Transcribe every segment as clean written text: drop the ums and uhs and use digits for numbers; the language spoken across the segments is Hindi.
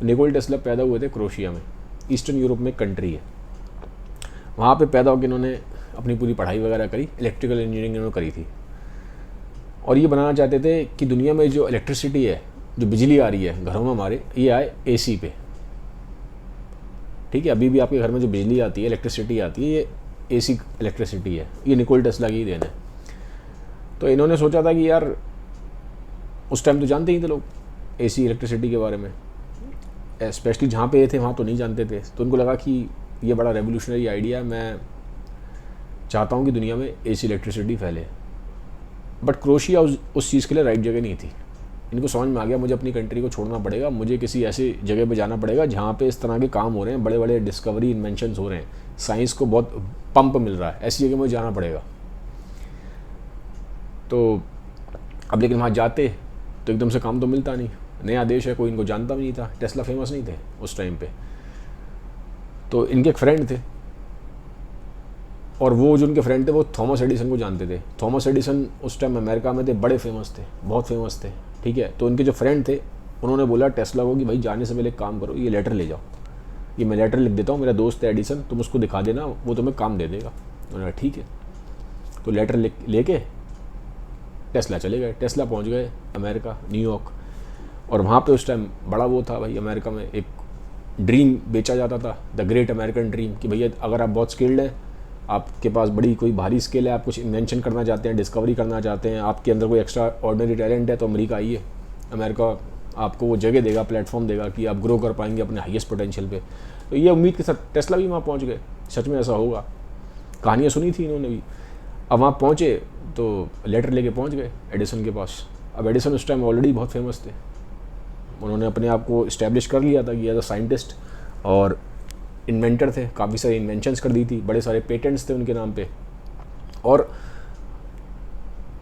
निकोला टेस्ला पैदा हुए थे क्रोशिया में, ईस्टर्न यूरोप में कंट्री है। वहाँ पे पैदा होकर इन्होंने अपनी पूरी पढ़ाई वगैरह करी, इलेक्ट्रिकल इंजीनियरिंग इन्होंने करी थी। और ये बनाना चाहते थे कि दुनिया में जो इलेक्ट्रिसिटी है, जो बिजली आ रही है घरों में हमारे, ये आए एसी पे। ठीक है, अभी भी आपके घर में जो बिजली आती है, इलेक्ट्रिसिटी आती है, ये एसी इलेक्ट्रिसिटी है। ये निकोला टेस्ला की ही देन है। तो इन्होंने सोचा था कि यार उस टाइम तो जानते ही थे लोग एसी इलेक्ट्रिसिटी के बारे में, स्पेशली जहाँ पे ये थे वहाँ तो नहीं जानते थे। तो उनको लगा कि ये बड़ा रेवोल्यूशनरी आइडिया है, मैं चाहता हूँ कि दुनिया में एसी इलेक्ट्रिसिटी फैले। बट क्रोशिया उस चीज़ के लिए राइट जगह नहीं थी। इनको समझ में आ गया मुझे अपनी कंट्री को छोड़ना पड़ेगा, मुझे किसी ऐसी जगह पे जाना पड़ेगा जहाँ पे इस तरह के काम हो रहे हैं, बड़े बड़े डिस्कवरी इन्वेंशंस हो रहे हैं, साइंस को बहुत पंप मिल रहा है, ऐसी जगह मुझे जाना पड़ेगा। तो अब लेकिन वहाँ जाते तो एकदम से काम तो मिलता नहीं, नया देश है, कोई इनको जानता भी नहीं था, टेस्ला फेमस नहीं थे उस टाइम पे। तो इनके एक फ्रेंड थे, और वो जो उनके फ्रेंड थे वो थॉमस एडिसन को जानते थे। थॉमस एडिसन उस टाइम अमेरिका में थे, बड़े फेमस थे, बहुत फेमस थे। ठीक है, तो उनके जो फ्रेंड थे उन्होंने बोला टेस्ला को कि भाई जाने से पहले एक काम करो, ये लेटर ले जाओ, ये मैं लेटर लिख देता हूँ, मेरा दोस्त है एडिसन, तुम उसको दिखा देना, वो तुम्हें काम दे देगा। उन्होंने ठीक है। तो लेटर लेके टेस्ला चले गए। टेस्ला पहुँच गए अमेरिका, न्यूयॉर्क। और वहाँ पे उस टाइम बड़ा वो था भाई, अमेरिका में एक ड्रीम बेचा जाता था, द ग्रेट अमेरिकन ड्रीम, कि भैया अगर आप बहुत स्किल्ड हैं, आपके पास बड़ी कोई भारी स्किल है, आप कुछ इन्वेंशन करना चाहते हैं, डिस्कवरी करना चाहते हैं, आपके अंदर कोई एक्स्ट्रा ऑर्डिनरी टैलेंट है, तो अमेरिका आइए। अमेरिका आपको वो जगह देगा, प्लेटफॉर्म देगा कि आप ग्रो कर पाएंगे अपने हाईएस्ट पोटेंशियल पे। तो ये उम्मीद के साथ टेस्ला भी वहाँ पहुँच गए। सच में ऐसा होगा, कहानियाँ सुनी थी इन्होंने भी। अब वहाँ पहुँचे तो लेटर लेके पहुँच गए एडिसन के पास। अब एडिसन उस टाइम ऑलरेडी बहुत फेमस थे, उन्होंने अपने आप को इस्टेब्लिश कर लिया था कि एज अ साइंटिस्ट और इन्वेंटर थे, काफ़ी सारी इन्वेंशंस कर दी थी, बड़े सारे पेटेंट्स थे उनके नाम पे। और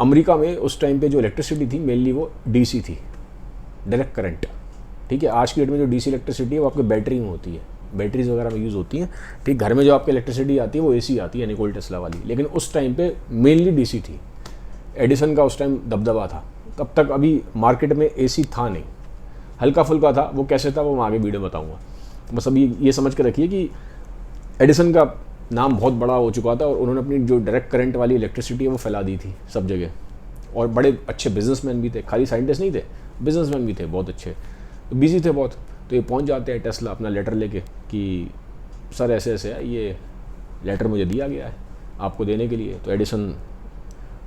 अमेरिका में उस टाइम पे जो इलेक्ट्रिसिटी थी मेनली वो डीसी थी, डायरेक्ट करंट। ठीक है, आज की डेट में जो डीसी इलेक्ट्रिसिटी है वो आपके बैटरी में होती है, बैटरीज वगैरह में यूज़ होती हैं। ठीक, घर में जो आपकी इलेक्ट्रिसिटी आती है वो एसी आती है, निकोला टेस्ला वाली। लेकिन उस टाइम पे मेनली डीसी थी। एडिसन का उस टाइम दबदबा था, तब तक अभी मार्केट में एसी था नहीं, हल्का फुल्का था। वो कैसे था वो मैं आगे वीडियो बताऊंगा। बस अभी ये समझ के रखिए कि एडिसन का नाम बहुत बड़ा हो चुका था और उन्होंने अपनी जो डायरेक्ट करंट वाली इलेक्ट्रिसिटी है वो फैला दी थी सब जगह। और बड़े अच्छे बिजनेसमैन भी थे, खाली साइंटिस्ट नहीं थे, बिजनेसमैन भी थे बहुत अच्छे, तो बिजी थे बहुत। तो ये पहुंच जाते हैं टेस्ला अपना लेटर लेके कि सर ऐसे ऐसे है, ये लेटर मुझे दिया गया है आपको देने के लिए। तो एडिसन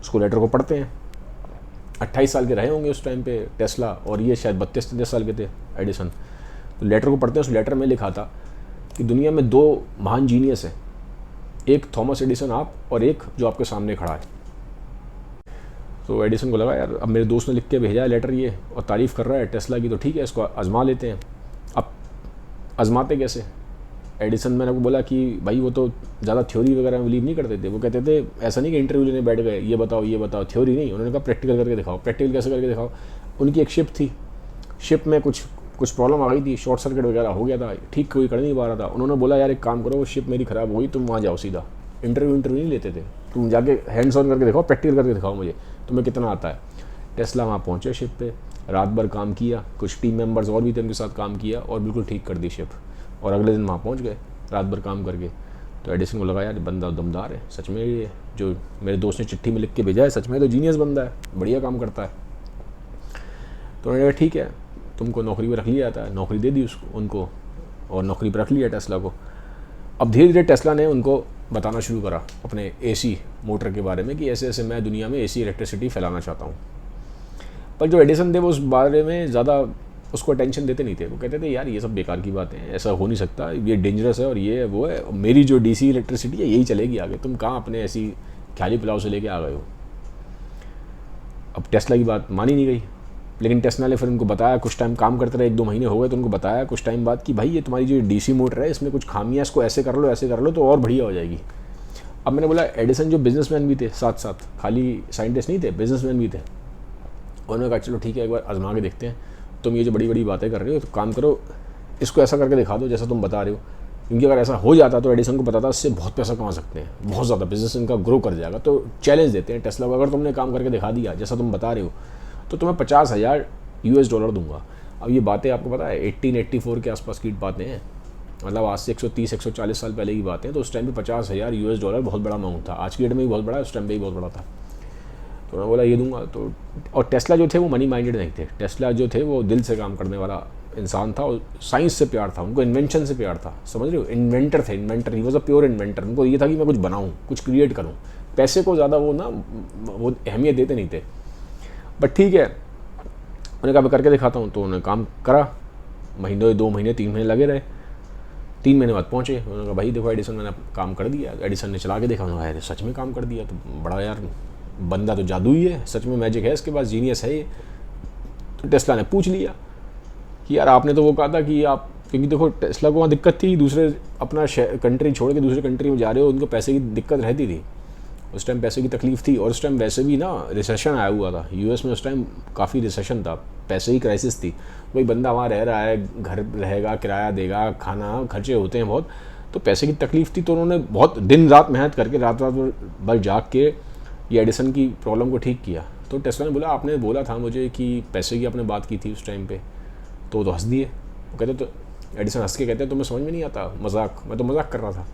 उसको लेटर को पढ़ते हैं। 28 साल के रहे होंगे उस टाइम पे टेस्ला, और ये शायद 32-33 साल के थे एडिसन। तो लेटर को पढ़ते हैं, उस लेटर में लिखा था कि दुनिया में 2 महान जीनियस हैं, एक थॉमस एडिसन आप, और एक जो आपके सामने खड़ा है। तो एडिसन को लगा यार अब मेरे दोस्त ने लिख के भेजा है लेटर ये, और तारीफ़ कर रहा है टेस्ला की, तो ठीक है इसको आजमा लेते हैं। अब आजमाते कैसे? एडिसन मैंने आपको बोला कि भाई वो तो ज़्यादा थ्योरी वगैरह में बिलीव नहीं करते थे। वो कहते थे ऐसा नहीं कि इंटरव्यू लेने बैठ गए, ये बताओ, थ्योरी नहीं। उन्होंने कहा प्रैक्टिकल करके दिखाओ। प्रैक्टिकल कैसे करके दिखाओ? उनकी एक शिप थी, शिप में कुछ प्रॉब्लम आ गई थी, शॉर्ट सर्किट वगैरह हो गया था, ठीक कोई कर नहीं पा रहा था। उन्होंने बोला यार एक काम करो, वो शिप मेरी ख़राब हो गई, तुम वहाँ जाओ सीधा। इंटरव्यू नहीं लेते थे, तुम जाके हैंड्स ऑन करके दिखाओ, प्रैक्टिकल करके दिखाओ मुझे तुम्हें कितना आता है। टेस्ला वहाँ पहुँचे शिप पे, रात भर काम किया, कुछ टीम मेंबर्स और भी थे उनके साथ काम किया, और बिल्कुल ठीक कर दी शिप। और अगले दिन वहाँ पहुँच गए रात भर काम करके। तो एडिसन को लगा यार बंदा दमदार है, सच में ये जो मेरे दोस्त ने चिट्ठी में लिख के भेजा है सच में तो जीनियस बंदा है, बढ़िया काम करता है। तो उन्होंने कहा ठीक है तुमको नौकरी पर रख लिया जाता है, नौकरी दे दी उनको, और नौकरी पर रख लिया टेस्ला को। अब धीरे धीरे टेस्ला ने उनको बताना शुरू करा अपने एसी मोटर के बारे में कि ऐसे ऐसे मैं दुनिया में एसी इलेक्ट्रिसिटी फैलाना चाहता हूँ। पर जो एडिसन थे वो उस बारे में ज़्यादा उसको अटेंशन देते नहीं थे। वो कहते थे यार ये सब बेकार की बात है, ऐसा हो नहीं सकता, ये डेंजरस है, और ये है वो है, मेरी जो डीसी इलेक्ट्रिसिटी है यही चलेगी आगे, तुम कहाँ अपने ऐसी ख्याली पुलाव से लेके आ गए हो। अब टेस्ला की बात मानी नहीं गई, लेकिन टेस्ला ने फिर उनको बताया, कुछ टाइम काम करते रहे, 1-2 महीने हो गए, तो उनको बताया कुछ टाइम बाद कि भाई ये तुम्हारी जो डीसी मोटर है इसमें कुछ खामियाँ, इसको ऐसे कर लो तो और बढ़िया हो जाएगी। अब मैंने बोला एडिसन जो बिजनेसमैन भी थे साथ साथ, खाली साइंटिस्ट नहीं थे, बिजनेसमैन भी थे। उन्होंने कहा चलो ठीक है एक बार आजमा के देखते हैं, तुम ये जो बड़ी बड़ी बातें कर रहे हो तो काम करो, इसको ऐसा करके दिखा दो जैसा तुम बता रहे हो। क्योंकि अगर ऐसा हो जाता तो एडिसन को पता था इससे बहुत पैसा कमा सकते हैं, बहुत ज़्यादा बिजनेस इनका ग्रो कर जाएगा। तो चैलेंज देते हैं टेस्ला को, अगर तुमने काम करके दिखा दिया जैसा तुम बता रहे हो तो तुम्हें $50,000 दूंगा। अब ये बातें आपको पता है 1884 के आसपास की बातें हैं, मतलब आज से 130-140 साल पहले की बातें हैं। तो उस टाइम पे $50,000 बहुत बड़ा अमाउंट था, आज की डेट में भी बहुत बड़ा है, उस टाइम पे भी बहुत बड़ा था। तो मैं बोला ये दूंगा। तो और टेस्ला जो थे वो मनी माइंडेड नहीं थे, टेस्ला जो थे वो दिल से काम करने वाला इंसान था, और साइंस से प्यार था उनको, इन्वेंशन से प्यार था, समझ रहे हो, इन्वेंटर थे, inventor, he was a pure inventor. उनको ये था कि मैं कुछ बनाऊँ, कुछ क्रिएट करूँ, पैसे को ज़्यादा वो ना वो अहमियत देते नहीं थे। बट ठीक है, उन्होंने कहा मैं करके दिखाता हूँ। तो उन्होंने काम करा, महीने 2 महीने 3 महीने लगे रहे। 3 महीने बाद पहुँचे, उन्होंने कहा भाई देखो एडिसन मैंने काम कर दिया। एडिसन ने चला के देखा, उन्होंने कहा सच में काम कर दिया, तो बड़ा यार बंदा तो जादू ही है, सच में मैजिक है इसके पास, जीनियस है ये। तो टेस्ला ने पूछ लिया कि यार आपने तो वो कहा था कि आप, क्योंकि देखो टेस्ला को वहाँ दिक्कत थी, दूसरे अपना कंट्री छोड़ के दूसरे कंट्री में जा रहे हो, उनको पैसे की दिक्कत रहती थी, उस टाइम पैसे की तकलीफ थी। और उस टाइम वैसे भी ना रिसेशन आया हुआ था यूएस में, उस टाइम काफ़ी रिसेशन था, पैसे की क्राइसिस थी। भाई बंदा वहाँ रह रहा है, घर रहेगा, किराया देगा, खाना खर्चे होते हैं बहुत, तो पैसे की तकलीफ थी। तो उन्होंने बहुत दिन रात मेहनत करके, रात रात भर जाग के ये एडिसन की प्रॉब्लम को ठीक किया। तो टेस्ला ने बोला आपने बोला था मुझे कि पैसे की आपने बात की थी उस टाइम पे, तो हंस दिए। वो कहते तो एडिसन हंस के कहते हैं तुम्हें समझ में नहीं आता मजाक, मैं तो मजाक कर रहा था।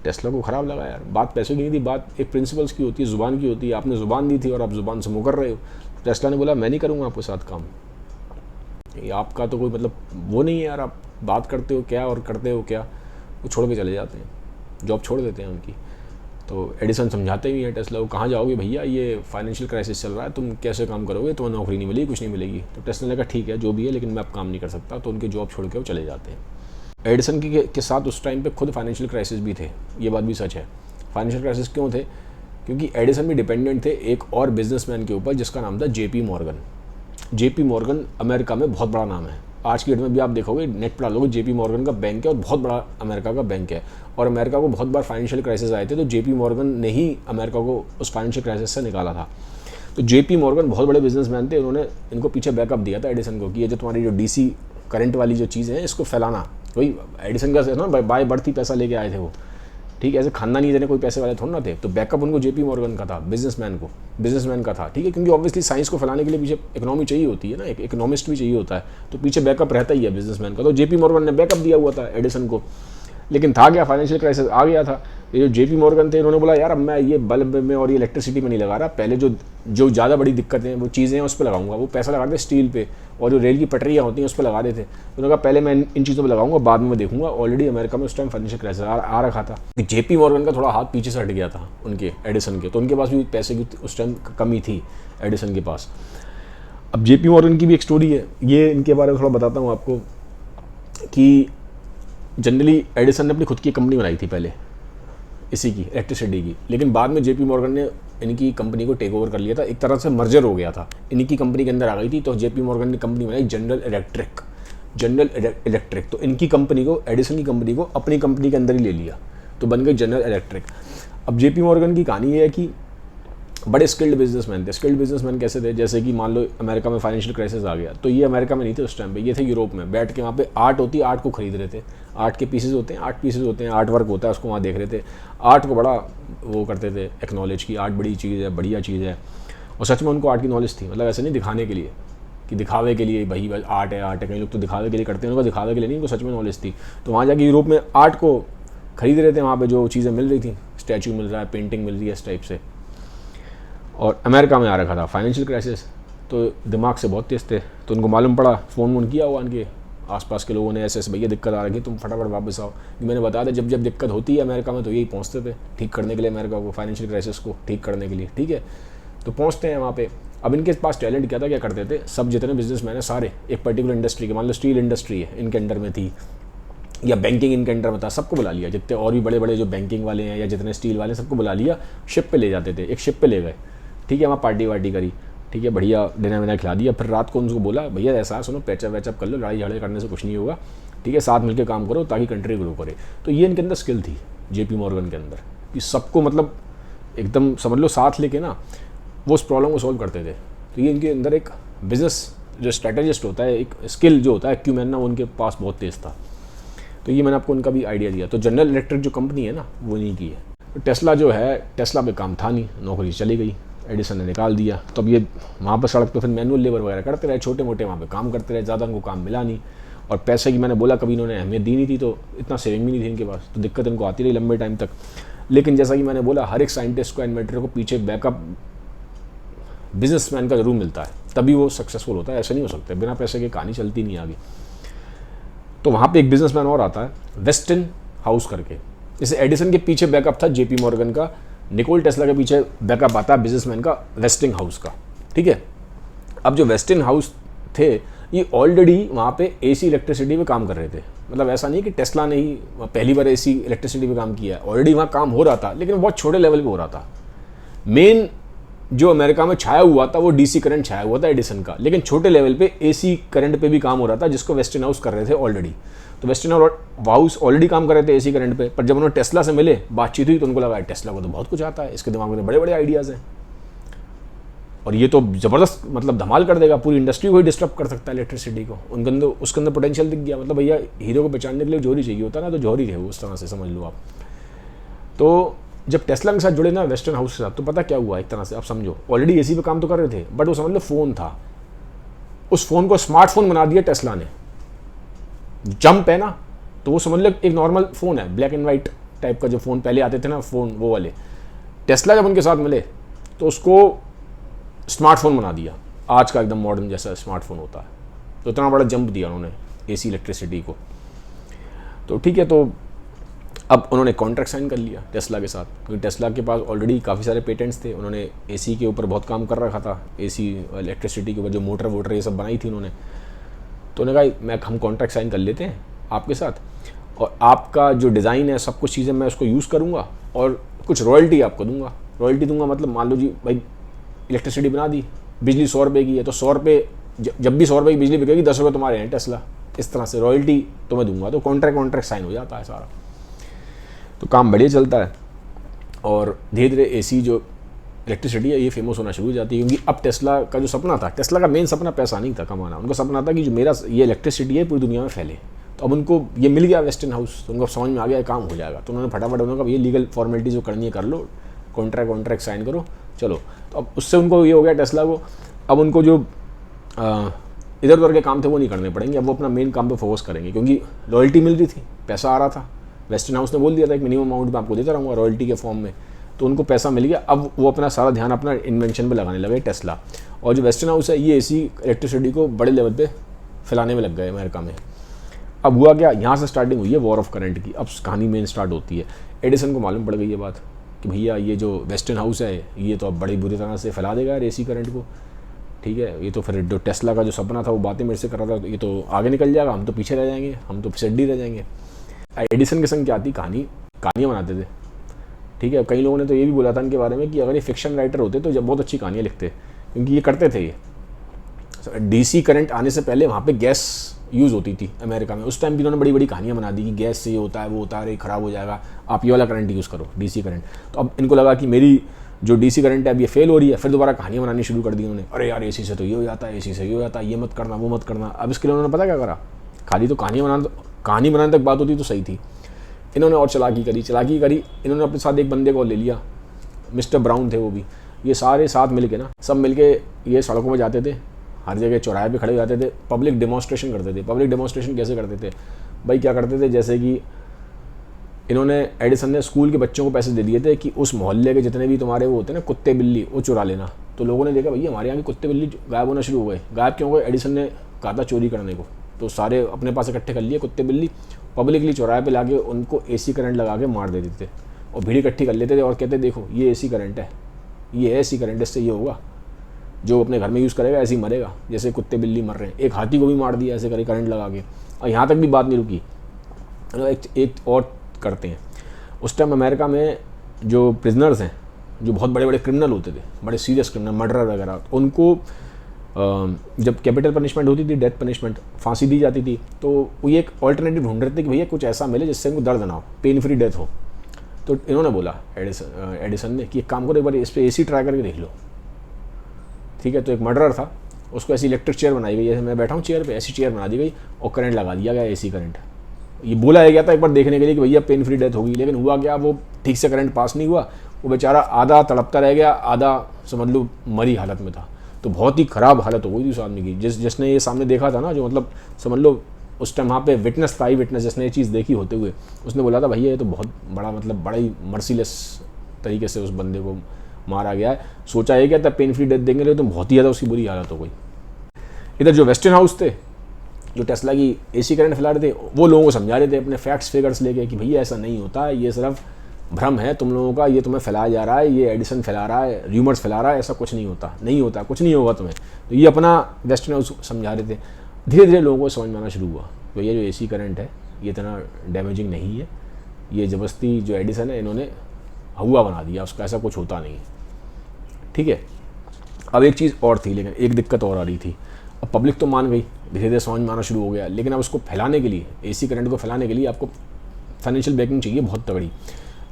टेस्ला को ख़राब लगा यार, बात पैसे की नहीं थी, बात एक प्रिंसिपल्स की होती है, ज़ुबान की होती है। आपने ज़ुबान दी थी और आप ज़ुबान से मुकर रहे हो। टेस्ला ने बोला मैं नहीं करूँगा आपके साथ काम, ये आपका तो कोई मतलब वो नहीं है यार, आप बात करते हो क्या और करते हो क्या। वो छोड़ के चले जाते हैं, जॉब छोड़ देते हैं उनकी। तो एडिसन समझाते भी हैं टेस्ला को, कहाँ जाओगे भैया, ये फाइनेंशियल क्राइसिस चल रहा है, तुम कैसे काम करोगे, तुम्हें नौकरी नहीं मिलेगी, कुछ नहीं मिलेगी। तो टेस्ला ने कहा ठीक है जो भी है, लेकिन मैं अब काम नहीं कर सकता। तो उनके जॉब छोड़ के वो चले जाते हैं। एडिसन के साथ उस टाइम पे खुद फाइनेंशियल क्राइसिस भी थे, ये बात भी सच है। फाइनेंशियल क्राइसिस क्यों थे? क्योंकि एडिसन भी डिपेंडेंट थे एक और बिजनेसमैन के ऊपर जिसका नाम था JP Morgan. JP Morgan America में बहुत बड़ा नाम है, आज की डेट में भी आप देखोगे, नेट पर डालोगे, जेपी मॉर्गन का बैंक है और बहुत बड़ा अमेरिका का बैंक है। और अमेरिका को बहुत बार फाइनेंशियल क्राइसिस आए थे, तो जेपी मॉर्गन ने ही अमेरिका को उस फाइनेंशियल क्राइसिस से निकाला था। तो जेपी मॉर्गन बहुत बड़े बिजनेसमैन थे, उन्होंने इनको पीछे बैकअप दिया था एडिसन को कि ये जो तुम्हारी जो डीसी करंट वाली जो चीज़ें हैं इसको फैलाना। वही एडिसन का ना बाय बर्थ ही पैसा लेके आए थे वो, ठीक है, ऐसे खानदानी जने कोई पैसे वाले थोड़ा ना थे। तो बैकअप उनको जेपी मॉर्गन का था, बिजनेसमैन का था, ठीक है, क्योंकि ऑब्वियसली साइंस को फैलाने के लिए पीछे इकोनॉमी चाहिए होती है ना, एक इकोनॉमिस्ट भी चाहिए होता है, तो पीछे बैकअप रहता ही है बिजनेसमैन का। तो जेपी मॉर्गन ने बैकअप दिया हुआ था एडिसन को, लेकिन था क्या, फाइनेंशियल क्राइसिस आ गया था। ये जो जेपी मॉर्गन थे, इन्होंने बोला यार अब मैं ये बल्ब में और ये इलेक्ट्रिसिटी में नहीं लगा रहा, पहले जो ज़्यादा बड़ी दिक्कतें वो चीज़ें हैं उस पर लगाऊंगा। वो पैसा लगा देते स्टील पे, और जो रेल की पटरियाँ होती हैं उस पर लगा देते। उन्होंने कहा पहले मैं इन चीज़ों पर लगाऊंगा, बाद में मैं देखूंगा। ऑलरेडी अमेरिका में उस टाइम फाइनेंशियल क्राइसिस आ रखा था। जेपी मॉर्गन का थोड़ा हाथ पीछे से हट गया था उनके एडिसन के, तो उनके पास भी पैसे की उस टाइम कमी थी एडिसन के पास। अब जेपी मॉर्गन की भी एक स्टोरी है, ये इनके बारे में थोड़ा बताता हूँ आपको कि जनरली एडिसन ने अपनी खुद की कंपनी बनाई थी पहले इसी की, इलेक्ट्रिसिटी की, लेकिन बाद में जेपी मॉर्गन ने इनकी कंपनी को टेक ओवर कर लिया था, एक तरह से मर्जर हो गया था, इनकी कंपनी के अंदर आ गई थी। तो जेपी मॉर्गन ने कंपनी बनाई जनरल इलेक्ट्रिक। तो इनकी कंपनी को, एडिसन की कंपनी को अपनी कंपनी के अंदर ही ले लिया, तो बन गई जनरल इलेक्ट्रिक। अब जेपी मॉर्गन की कहानी ये है कि बड़े स्किल्ड बिजनेसमैन थे। स्किल्ड बिजनेसमैन कैसे थे, जैसे कि मान लो अमेरिका में फाइनेंशियल क्राइसिस आ गया, तो ये अमेरिका में नहीं थे उस टाइम पे, ये थे यूरोप में, बैठ के वहाँ पे आर्ट होती है, आर्ट को खरीद रहे थे। आर्ट के पीसेज होते हैं, आर्ट वर्क होता है, उसको वहाँ देख रहे थे, आर्ट को बड़ा वो करते थे, एक्नॉलेज की आर्ट बड़ी चीज़ है, बढ़िया चीज़ है। और सच में उनको आर्ट की नॉलेज थी, मतलब ऐसे नहीं दिखाने के लिए कि दिखावे के लिए भाई आर्ट है। कई लोग तो दिखावे के लिए करते हैं, उनको दिखावे के लिए नहीं, उनको सच में नॉलेज थी। तो वहाँ जाके यूरोप में आर्ट को खरीद रहे थे, वहाँ पे जो चीज़ें मिल रही थी, स्टैचू मिल रहा है, पेंटिंग मिल रही है, इस टाइप से। और अमेरिका में आ रखा था फाइनेंशियल क्राइसिस, तो दिमाग से बहुत तेज़ थे, तो उनको मालूम पड़ा, फ़ोन किया हुआ उनके आसपास के लोगों ने, ऐसे भैया दिक्कत आ रही है, तुम फटाफट वापस आओ। मैंने बताया था जब दिक्कत होती है अमेरिका में तो यही पहुँचते थे ठीक करने के लिए, अमेरिका को फाइनेंशियल क्राइसिस को ठीक करने के लिए, ठीक है, तो पहुँचते हैं वहाँ पे। अब इनके पास टैलेंट क्या था, क्या करते थे, सब जितने बिजनेसमैन हैं सारे एक पर्टिकुलर इंडस्ट्री के, मान लो स्टील इंडस्ट्री है इनके अंडर में थी, या बैंकिंग इनके अंडर में था, सबको बुला लिया, जितने और भी बड़े बड़े जो बैंकिंग वाले हैं या जितने स्टील वाले हैं सबको बुला लिया, शिप पे ले जाते थे, एक शिप पे ले गए, ठीक है, वहाँ पार्टी वार्टी करी, ठीक है, बढ़िया डिनर विनर खिला दिया। फिर रात को उनको बोला भैया ऐसा सुनो, पैचअप वैचअप कर लो, लड़ाई झगड़े करने से कुछ नहीं होगा, ठीक है, साथ मिलकर काम करो ताकि कंट्री ग्रो करे। तो ये इनके अंदर स्किल थी जेपी मॉर्गन के अंदर, कि सबको मतलब एकदम समझ लो साथ लेके ना वो उस प्रॉब्लम को सॉल्व करते थे। तो ये इनके अंदर एक बिजनेस जो स्ट्रेटेजिस्ट होता है, एक स्किल जो होता है एक्यूमेन ना, वो उनके पास बहुत तेज़ था। तो ये मैंने आपको उनका भी आइडिया दिया। तो जनरल इलेक्ट्रिक जो कंपनी है ना वो नहीं की है। तो टेस्ला जो है, टेस्ला पे काम था नहीं, नौकरी चली गई, एडिसन ने निकाल दिया। तो अब ये वहाँ पर सड़क पे फिर मैनुअल लेबर वगैरह करते रहे, छोटे मोटे वहाँ पे काम करते रहे, ज़्यादा उनको काम मिला नहीं। और पैसे की मैंने बोला कभी इन्होंने अहमियत दी नहीं थी, तो इतना सेविंग भी नहीं थी इनके पास, तो दिक्कत इनको आती रही लंबे टाइम तक। लेकिन जैसा कि मैंने बोला, हर एक साइंटिस्ट को, इन्वेंटर को पीछे बैकअप बिजनेसमैन का जरूर मिलता है, तभी वो सक्सेसफुल होता है। ऐसा नहीं हो सकता, बिना पैसे के कहानी चलती नहीं आगे। तो वहाँ पे एक बिजनेसमैन और आता है, वेस्टिन हाउस करके। जैसे एडिसन के पीछे बैकअप था जेपी मॉर्गन का, निकोल टेस्ला के पीछे बैकअप आता है बिजनेसमैन का वेस्टिंग हाउस का, ठीक है। अब जो वेस्टिन हाउस थे, ये ऑलरेडी वहाँ पे एसी इलेक्ट्रिसिटी पे काम कर रहे थे। मतलब ऐसा नहीं कि टेस्ला ने ही पहली बार एसी इलेक्ट्रिसिटी पे काम किया, ऑलरेडी वहाँ काम हो रहा था, लेकिन बहुत छोटे लेवल पे हो रहा था। मेन जो अमेरिका में छाया हुआ था वो डीसी करंट छाया हुआ था एडिसन का, लेकिन छोटे लेवल पे एसी करंट पे भी काम हो रहा था, जिसको वेस्टिन हाउस कर रहे थे ऑलरेडी। तो वेस्टिन हाउस ऑलरेडी काम कर रहे थे एसी करंट पे, पर जब उन्होंने टेस्ला से मिले, बातचीत हुई, तो उनको लगा टेस्ला को तो बहुत कुछ आता है, इसके दिमाग में बड़े बड़े आइडियाज़ हैं और ये तो ज़बरदस्त मतलब धमाल कर देगा, पूरी इंडस्ट्री को ही डिस्टर्ब कर सकता है इलेक्ट्रिसिटी को। उनके अंदर उसके अंदर पोटेंशियल दिख गया। मतलब भैया हीरो को पहचानने के लिए जौहरी चाहिए होता ना, तो जौहरी थे वो, उस तरह से समझ लो आप। तो जब टेस्ला के साथ जुड़े ना वेस्टर्न हाउस के साथ, तो पता क्या हुआ, एक तरह से आप समझो, ऑलरेडी एसी पे काम तो कर रहे थे, बट वो समझ लो फ़ोन था, उस फ़ोन को स्मार्टफोन बना दिया टेस्ला ने। जंप है ना, तो वो समझ लो एक नॉर्मल फ़ोन है, ब्लैक एंड वाइट टाइप का जो फ़ोन पहले आते थे ना फ़ोन, वो वाले। टेस्ला जब उनके साथ मिले तो उसको स्मार्टफोन बना दिया, आज का एकदम मॉडर्न जैसा स्मार्टफोन होता है। तो इतना बड़ा जंप दिया उन्होंने एसी इलेक्ट्रिसिटी को। तो ठीक है, तो अब उन्होंने कॉन्ट्रैक्ट साइन कर लिया टेस्ला के साथ, क्योंकि टेस्ला के पास ऑलरेडी काफ़ी सारे पेटेंट्स थे। उन्होंने एसी के ऊपर बहुत काम कर रखा था, एसी इलेक्ट्रिसिटी के ऊपर जो मोटर वोटर ये सब बनाई थी उन्होंने। तो उन्होंने कहा हम कॉन्ट्रैक्ट साइन कर लेते हैं आपके साथ, और आपका जो डिज़ाइन है सब कुछ चीज़ें मैं उसको यूज़ करूँगा और कुछ रॉयल्टी आपको दूंगा। रॉयल्टी दूंगा मतलब मान लो जी भाई इलेक्ट्रिसिटी बना दी, बिजली 100 रुपये की है, तो 100 रुपये जब भी 100 रुपये की बिजली बिकेगी 10 रुपये तुम्हारे हैं टेस्ला, इस तरह से रॉयल्टी तो मैं दूंगा। तो कॉन्ट्रैक्ट साइन हो जाता है सारा, तो काम बढ़िया चलता है। और धीरे धीरे एसी जो इलेक्ट्रिसिटी है ये फेमस होना शुरू हो जाती है, क्योंकि अब टेस्ला का जो सपना था, टेस्ला का मेन सपना पैसा नहीं था कमाना, उनका सपना था कि जो मेरा ये इलेक्ट्रिसिटी है पूरी दुनिया में फैले। तो अब उनको ये मिल गया वेस्टर्न हाउस, तो उनको समझ में आ गया काम हो जाएगा। तो उन्होंने फटाफट उन्होंने कहा ये लीगल फॉर्मेलिटी जो करनी है कर लो, कॉन्ट्रैक्ट साइन करो, चलो। तो अब उससे उनको ये हो गया टेस्ला को, अब उनको जो इधर उधर के काम थे वो नहीं करने पड़ेंगे, अब वो अपना मेन काम पे फोकस करेंगे, क्योंकि रॉयल्टी मिल रही थी, पैसा आ रहा था। वेस्टर्न हाउस ने बोल दिया था एक मिनिमम अमाउंट में आपको देता रहूँगा रॉयल्टी के फॉर्म में, तो उनको पैसा मिल गया। अब वो अपना सारा ध्यान अपना इन्वेंशन पे लगाने लगे टेस्ला। और जो वेस्टर्न हाउस है ये एसी इलेक्ट्रिसिटी को बड़े लेवल पे फैलाने में लग गए अमेरिका में। अब हुआ क्या, यहाँ से स्टार्टिंग हुई है वॉर ऑफ करंट की। अब कहानी मेन स्टार्ट होती है। एडिसन को मालूम पड़ गई ये बात कि भैया ये जो वेस्टर्न हाउस है ये तो अब बड़ी बुरी तरह से फैला देगा एसी करंट को, ठीक है। ये तो फिर जो टेस्ला का जो सपना था वो बातें मेरे से कर रहा था, तो ये तो आगे निकल जाएगा, हम तो पीछे रह जाएंगे, हम तो पिछड़ी रह जाएंगे। एडिसन के संग क्या आती, कहानियाँ बनाते थे, ठीक है। कई लोगों ने तो ये भी बोला था इनके बारे में कि अगर ये फिक्शन राइटर होते तो जब बहुत अच्छी कहानियाँ लिखते, क्योंकि ये करते थे। ये डीसी करंट आने से पहले वहाँ पे गैस यूज़ होती थी अमेरिका में, उस टाइम भी इन्होंने बड़ी बड़ी कहानियाँ बना दी कि गैस से ये होता है वो होता है, ख़राब हो जाएगा, आप ये वाला करंट यूज़ करो डीसी करंट। तो अब इनको लगा कि मेरी जो डीसी करंट है अब ये फेल हो रही है, फिर दोबारा कहानियाँ बनानी शुरू कर दी उन्होंने। अरे यार एसी से तो ये हो जाता है, एसी से ये हो जाता है, ये मत करना वो मत करना। अब इसके लिए उन्होंने पता क्या करा, खाली तो कहानी बनाने तक बात होती तो सही थी, इन्होंने और चलाकी करी। इन्होंने अपने साथ एक बंदे को ले लिया, मिस्टर ब्राउन थे वो भी। ये सारे साथ मिल के ना, सब मिल के ये सड़कों पर जाते थे, हर जगह चौराहे पे खड़े हो जाते थे, पब्लिक डेमोन्स्ट्रेशन करते थे। पब्लिक डेमोन्स्ट्रेशन कैसे करते थे भाई, क्या करते थे, जैसे कि इन्होंने एडिसन ने स्कूल के बच्चों को पैसे दे दिए थे कि उस मोहल्ले के जितने भी तुम्हारे वो होते हैं ना कुत्ते बिल्ली, वो चुरा लेना। तो लोगों ने देखा भैया हमारे यहाँ के कुत्ते बिल्ली गायब होना शुरू हो गए। गायब क्यों हो गए, एडिसन ने कहा था चोरी करने को, तो सारे अपने पास इकट्ठे कर लिए कुत्ते बिल्ली, पब्लिकली चौराहे पे लाके उनको एसी करंट लगा के मार देते थे और भीड़ इकट्ठी कर लेते थे और कहते देखो ये एसी करंट है, ये है एसी करंट, इससे ये होगा, जो अपने घर में यूज़ करेगा ऐसे ही मरेगा जैसे कुत्ते बिल्ली मर रहे हैं। एक हाथी को भी मार दिया ऐसे करे करंट लगा के। और यहाँ तक भी बात नहीं रुकी, एक और करते हैं। उस टाइम अमेरिका में जो प्रिजनर्स हैं, जो बहुत बड़े बड़े क्रिमिनल होते थे, बड़े सीरियस क्रिमिनल, मर्डर वगैरह, उनको जब कैपिटल पनिशमेंट होती थी, डेथ पनिशमेंट, फांसी दी जाती थी, तो वो एक ऑल्टरनेटिव ढूंढ रहे थे कि भैया कुछ ऐसा मिले जिससे उनको दर्द ना हो, पेन फ्री डेथ हो। तो इन्होंने बोला एडिसन ने कि एक काम करो, एक बार इस पर एसी ट्राई करके देख लो, ठीक है। तो एक मर्डरर था, उसको ऐसी इलेक्ट्रिक चेयर बनाई गई, जैसे मैं बैठा हूँ चेयर पे, ऐसी चेयर बना दी गई और करंट लगा दिया गया, एसी करंट। ये बोला गया था एक बार देखने के लिए कि भैया पेन फ्री डेथ होगी, लेकिन हुआ क्या, वो ठीक से करंट पास नहीं हुआ, वो बेचारा आधा तड़पता रह गया, आधा समझ लो मरी हालत में था। तो बहुत ही ख़राब हालत हो गई थी उस आदमी की। जिसने ये सामने देखा था ना, जो मतलब समझ लो उस टाइम वहाँ पे विटनेस था, आई विटनेस, जिसने ये चीज़ देखी होते हुए, उसने बोला था भैया ये तो बहुत बड़ा मतलब बड़ा ही मर्सीलेस तरीके से उस बंदे को मारा गया है। सोचा ये क्या था पेन फ्री डेथ देंगे, तो बहुत ही ज़्यादा उसकी बुरी हालत हो गई। इधर जो वेस्टर्न हाउस थे, जो टेस्ला की एसी करंट फैला रहे थे, वो लोगों को समझा रहे थे अपने फैक्ट्स फिगर्स लेके कि भैया ऐसा नहीं होता, ये सिर्फ भ्रम है तुम लोगों का, ये तुम्हें फैलाया जा रहा है, ये एडिसन फैला रहा है, र्यूमर्स फैला रहा है, ऐसा कुछ नहीं होता, नहीं होता, कुछ नहीं होगा तुम्हें। तो ये अपना वेस्टर्न हाउस समझा रहे थे। धीरे धीरे लोगों को समझ में आना शुरू हुआ तो ये जो एसी करंट है ये इतना डैमेजिंग नहीं है, ये ज़बरदस्ती जो एडिसन है इन्होंने हुआ बना दिया, उसका ऐसा कुछ होता नहीं है। ठीक है, अब एक चीज़ और थी, लेकिन एक दिक्कत और आ रही थी। अब पब्लिक तो मान गई, धीरे धीरे समझ में आना शुरू हो गया, लेकिन अब उसको फैलाने के लिए, एसी करंट को फैलाने के लिए आपको फाइनेंशियल बैकिंग चाहिए बहुत तगड़ी।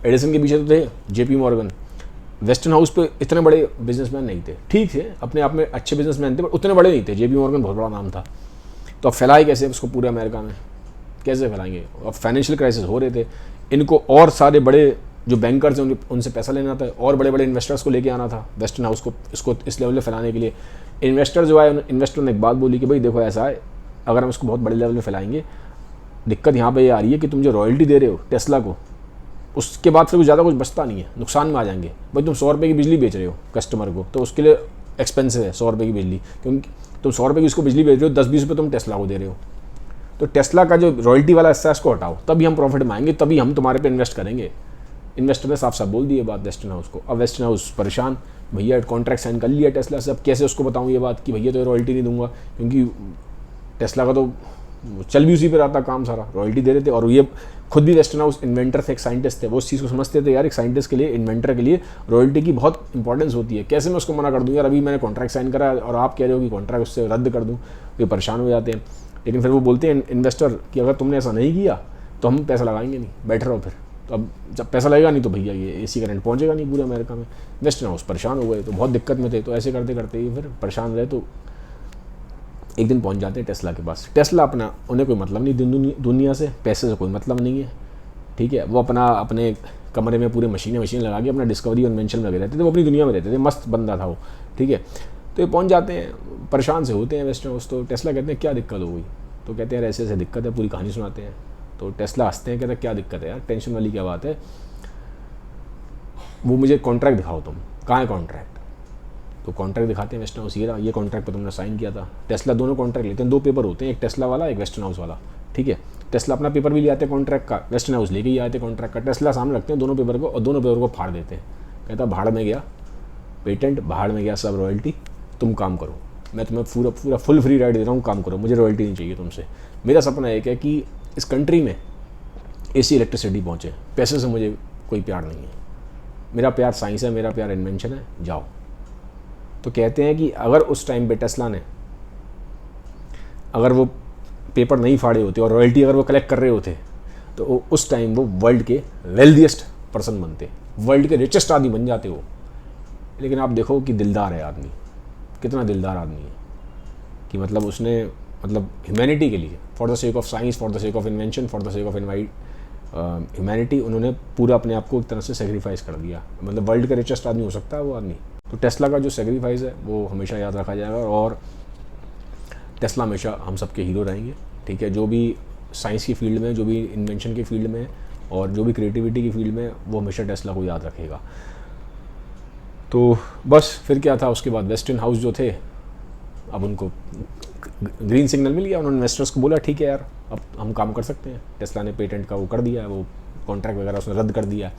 एडिसन के पीछे तो थे जेपी मॉर्गन, वेस्टर्न हाउस पे इतने बड़े बिजनेसमैन नहीं थे, ठीक थे अपने आप में अच्छे बिजनेसमैन थे, पर उतने बड़े नहीं थे। जेपी मॉर्गन बहुत बड़ा नाम था। तो अब फैलाए कैसे उसको पूरे अमेरिका में, कैसे फैलाएंगे? अब फाइनेंशियल क्राइसिस हो रहे थे, इनको और सारे बड़े जो बैंकर्स हैं उनसे पैसा लेना था, और बड़े बड़े इन्वेस्टर्स को लेके आना था वेस्टर्न हाउस को, इसको इस लेवल पे फैलाने के लिए। इन्वेस्टर जो आए, इन्वेस्टर ने एक बात बोली कि भाई देखो ऐसा है, अगर हम इसको बहुत बड़े लेवल पे फैलाएंगे, दिक्कत यहाँ पे ये आ रही है कि तुम जो रॉयल्टी दे रहे हो टेस्ला को, उसके बाद फिर ज़्यादा कुछ बचता नहीं है, नुकसान में आ जाएंगे। भाई तुम 100 रुपये की बिजली बेच रहे हो कस्टमर को, तो उसके लिए एक्सपेंसिव है 100 रुपये की बिजली, क्योंकि तुम 100 रुपये की उसको बिजली बेच रहे हो, 10-20 रुपये तुम टेस्ला को दे रहे हो। तो टेस्ला का जो रॉयल्टी वाला हिस्सा है इसको हटाओ, तभी हम प्रॉफिट में आएंगे, तभी हम तुम्हारे पे इन्वेस्ट करेंगे। इन्वेस्टर ने साफ साफ बोल दी ये बात वेस्टर्न हाउस को। अब वेस्टर्न हाउस परेशान, भैया कॉन्ट्रैक्ट साइन कर लिया टेस्ला से, अब कैसे उसको बताऊँ ये बात कि भैया तो रॉयल्टी नहीं दूंगा, क्योंकि टेस्ला का तो चल भी उसी पर आता काम सारा, रॉयल्टी दे रहे थे। और ये खुद भी वेस्टर्न हाउस इन्वेंटर थे, एक साइंटिस्ट थे, वो उस चीज़ को समझते थे यार एक साइंटिस्ट के लिए, इन्वेंटर के लिए रॉयल्टी की बहुत इंपॉर्टेंस होती है, कैसे मैं उसको मना कर दूँ यार, अभी मैंने कॉन्ट्रैक्ट साइन करा और आप कह रहे हो कि कॉन्ट्रैक्ट उससे रद्द कर दूँ, ये परेशान हो जाते हैं। लेकिन फिर वो बोलते हैं इन्वेस्टर कि अगर तुमने ऐसा नहीं किया तो हम पैसा लगाएंगे नहीं, बैठे रहो फिर। तो अब जब पैसा लगेगा नहीं तो भैया ये एसी करंट पहुंचेगा नहीं पूरे अमेरिका में। वेस्टर्न हाउस परेशान हो गए, तो बहुत दिक्कत में थे, तो ऐसे करते करते ही फिर परेशान रहे, तो एक दिन पहुंच जाते हैं टेस्ला के पास। टेस्ला अपना, उन्हें कोई मतलब नहीं दुनिया से, पैसे से कोई मतलब नहीं है, ठीक है। वो अपना अपने कमरे में पूरे मशीनें लगा के अपना डिस्कवरी और इन्वेंशन में लगे रहते थे, वो अपनी दुनिया में रहते थे, मस्त बंदा था वो, ठीक है। तो ये पहुंच जाते हैं, परेशान से होते हैं वेस्टर्न हाउस। तो टेस्ला कहते हैं क्या दिक्कत हो गई, तो कहते हैं यार ऐसे ऐसे दिक्कत है, पूरी कहानी सुनाते हैं। तो टेस्ला हंसते हैं, कहते हैं क्या दिक्कत है यार, टेंशन वाली क्या बात है, वो मुझे कॉन्ट्रैक्ट दिखाओ, तुम कहाँ है कॉन्ट्रैक्ट। तो कॉन्ट्रैक्ट दिखाते हैं वेस्टर्न हाउस, ये कॉन्ट्रैक्ट पर तुमने साइन किया था। टेस्ला दोनों कॉन्ट्रैक्ट लेते हैं, 2 पेपर होते हैं, एक टेस्ला वाला एक वेस्टर्न हाउस वाला, ठीक है। टेस्ला अपना पेपर भी ले आते हैं कॉन्ट्रैक्ट का, वेस्टर्न हाउस लेके ही आते हैं कॉन्ट्रैक्ट का। टेस्ला सामने रखते हैं दोनों पेपर को, और दोनों पेपर को फाड़ देते हैं। कहता भाड़ में गया पेटेंट, भाड़ में गया सब रॉयल्टी, तुम काम करो, मैं तुम्हें पूरा फुल फ्री राइड दे रहा हूँ, काम करो, मुझे रॉयल्टी नहीं चाहिए तुमसे। मेरा सपना एक है कि इस कंट्री में एसी इलेक्ट्रिसिटी पहुँचे, पैसे से मुझे कोई प्यार नहीं है, मेरा प्यार साइंस है, मेरा प्यार इन्वेंशन है, जाओ। तो कहते हैं कि अगर उस टाइम पे टेस्ला ने अगर वो पेपर नहीं फाड़े होते और रॉयल्टी अगर वो कलेक्ट कर रहे होते, तो उस टाइम वो वर्ल्ड के वेल्दिएस्ट पर्सन बनते, वर्ल्ड के रिचेस्ट आदमी बन जाते वो। लेकिन आप देखो कि दिलदार है आदमी, कितना दिलदार आदमी है, कि मतलब उसने मतलब ह्यूमैनिटी के लिए, for the sake of science, for the sake of invention, for the sake of humanity, उन्होंने पूरा अपने आप को एक तरह से सेक्रीफाइस कर दिया। मतलब वर्ल्ड का रिचेस्ट आदमी हो सकता है वो आदमी। तो टेस्ला का जो सेक्रीफाइस है वो हमेशा याद रखा जाएगा, और टेस्ला हमेशा हम सबके हीरो रहेंगे, ठीक है। जो भी साइंस की फील्ड में, जो भी इन्वेंशन की फील्ड में, और जो भी क्रिएटिविटी की फील्ड में, वो हमेशा टेस्ला को याद रखेगा। तो बस फिर क्या था, उसके बाद वेस्टर्न हाउस जो थे, अब उनको ग्रीन सिग्नल मिल गया, उन्होंने इन्वेस्टर्स को बोला ठीक है यार अब हम काम कर सकते हैं। टेस्ला ने पेटेंट का वो कर दिया है, वो कॉन्ट्रैक्ट वगैरह उसने रद्द कर दिया।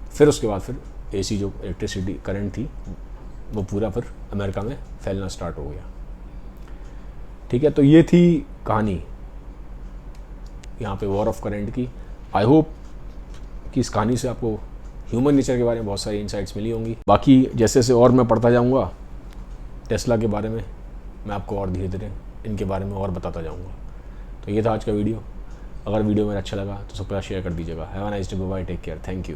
फिर उसके बाद फिर एसी जो इलेक्ट्रिसिटी करंट थी वो पूरा फिर अमेरिका में फैलना स्टार्ट हो गया, ठीक है। तो ये थी कहानी यहाँ पे वॉर ऑफ करंट की। आई होप कि इस कहानी से आपको ह्यूमन नेचर के बारे में बहुत सारी इंसाइट्स मिली होंगी। बाकी जैसे जैसे और मैं पढ़ता जाऊँगा टेस्ला के बारे में, मैं आपको और धीरे धीरे इनके बारे में और बताता जाऊँगा। तो ये था आज का वीडियो। अगर वीडियो मेरा अच्छा लगा तो सबका शेयर कर दीजिएगा। Have a nice day, bye, take care, thank you.